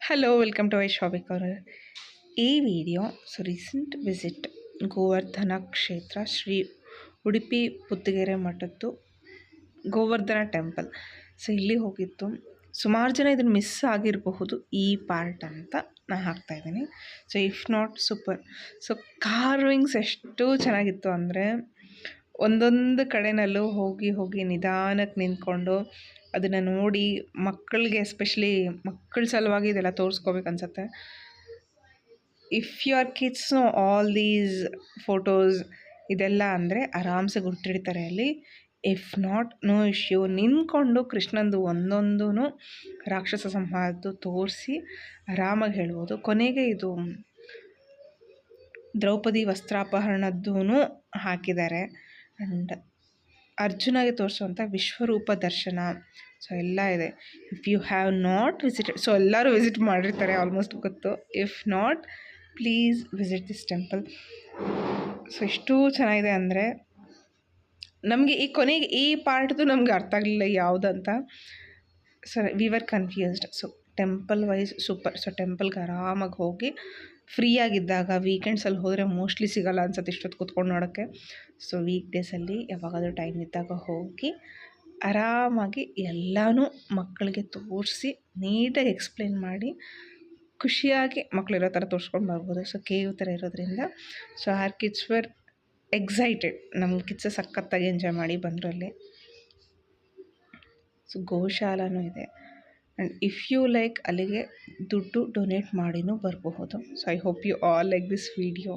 Hello welcome to ವೈಶಾವಿಕ್ hour ಈ video recent visit Govardhana ಕ್ಷೇತ್ರ Shri Udupi ಪುತ್ತಿಗೆರೆ ಮಠದ್ದು Govardhana temple. ಇಲ್ಲಿ ಹೋಗಿತ್ತು. ಸುಮಾರು ಜನ ಇದನ್ನು ಮಿಸ್ ಆಗಿರಬಹುದು ಈ ಪಾರ್ಟ್ ಅಂತ ನಾನು ಹಾಕ್ತಾಯಿದ್ದೀನಿ. If not super. ಕಾರ್ವಿಂಗ್ಸ್ ಎಷ್ಟು ಚೆನ್ನಾಗಿತ್ತು ಅಂದರೆ ಒಂದೊಂದು ಕಡೆಯಲ್ಲೂ ಹೋಗಿ ಹೋಗಿ ನಿಧಾನಕ್ಕೆ ನಿಂತ್ಕೊಂಡು ಅದನ್ನು ನೋಡಿ ಮಕ್ಕಳಿಗೆ ಎಸ್ಪೆಷಲಿ ಮಕ್ಕಳ ಸಲುವಾಗಿ ಇದೆಲ್ಲ ತೋರಿಸ್ಕೋಬೇಕು ಅನ್ಸುತ್ತೆ. If your kids know all these photos ಇದೆಲ್ಲ ಅಂದರೆ ಆರಾಮ್ಸೆ ಗುರ್ತಿಡ್ತಾರೆ ಅಲ್ಲಿ. ಇಫ್ ನಾಟ್ ನೋ ಇಶ್ಯೂ, ನಿಂತ್ಕೊಂಡು ಕೃಷ್ಣಂದು ಒಂದೊಂದೂ ರಾಕ್ಷಸ ಸಂಹಾರದ್ದು ತೋರಿಸಿ ಆರಾಮಾಗಿ ಹೇಳ್ಬೋದು. ಕೊನೆಗೆ ಇದು ದ್ರೌಪದಿ ವಸ್ತ್ರಾಪಹರಣದ್ದೂ ಹಾಕಿದ್ದಾರೆ. ಆ್ಯಂಡ್ ಅರ್ಜುನಗೆ ತೋರಿಸುವಂಥ ವಿಶ್ವರೂಪ ದರ್ಶನ ಎಲ್ಲ ಇದೆ. If you have not visited, ಎಲ್ಲರೂ ವಿಸಿಟ್ ಮಾಡಿರ್ತಾರೆ ಆಲ್ಮೋಸ್ಟ್ ಗೊತ್ತು. If not, please visit this temple. ಎಷ್ಟು ಚೆನ್ನಾಗಿದೆ ಅಂದರೆ ನಮಗೆ ಈ ಕೊನೆಗೆ ಈ ಪಾರ್ಟ್ದು ನಮಗೆ ಅರ್ಥ ಆಗಲಿಲ್ಲ ಯಾವುದಂತ. We were confused. Temple wise super. ಟೆಂಪಲ್ಗೆ ಆರಾಮಾಗಿ ಹೋಗಿ ಫ್ರೀಯಾಗಿದ್ದಾಗ ವೀಕೆಂಡ್ಸಲ್ಲಿ ಹೋದರೆ ಮೋಸ್ಟ್ಲಿ ಸಿಗೋಲ್ಲ ಅನ್ಸುತ್ತೆ ಇಷ್ಟೊತ್ತು ಕೂತ್ಕೊಂಡು ನೋಡೋಕ್ಕೆ. ವೀಕ್ ಡೇಸಲ್ಲಿ ಯಾವಾಗಾದರೂ ಟೈಮ್ ಇದ್ದಾಗ ಹೋಗಿ ಆರಾಮಾಗಿ ಎಲ್ಲನೂ ಮಕ್ಕಳಿಗೆ ತೋರಿಸಿ ನೀಟಾಗಿ ಎಕ್ಸ್ಪ್ಲೇನ್ ಮಾಡಿ ಖುಷಿಯಾಗಿ ಮಕ್ಕಳಿರೋ ಥರ ತೋರಿಸ್ಕೊಂಡು ಬರ್ಬೋದು. ಕೇವ್ ಥರ ಇರೋದ್ರಿಂದ ಆರ್ ಕಿಡ್ಸ್ ವರ್ ಎಕ್ಸೈಟೆಡ್. ನಮ್ಮ ಕಿಡ್ಸ್ ಸಖತ್ತಾಗಿ ಎಂಜಾಯ್ ಮಾಡಿ ಬಂದರು ಅಲ್ಲಿ. ಗೋಶಾಲನೂ ಇದೆ. ಆ್ಯಂಡ್ ಇಫ್ ಯು ಲೈಕ್ ಅಲ್ಲಿಗೆ ದುಡ್ಡು ಡೊನೇಟ್ ಮಾಡಿನೂ ಬರಬಹುದು. I hope you all like this video.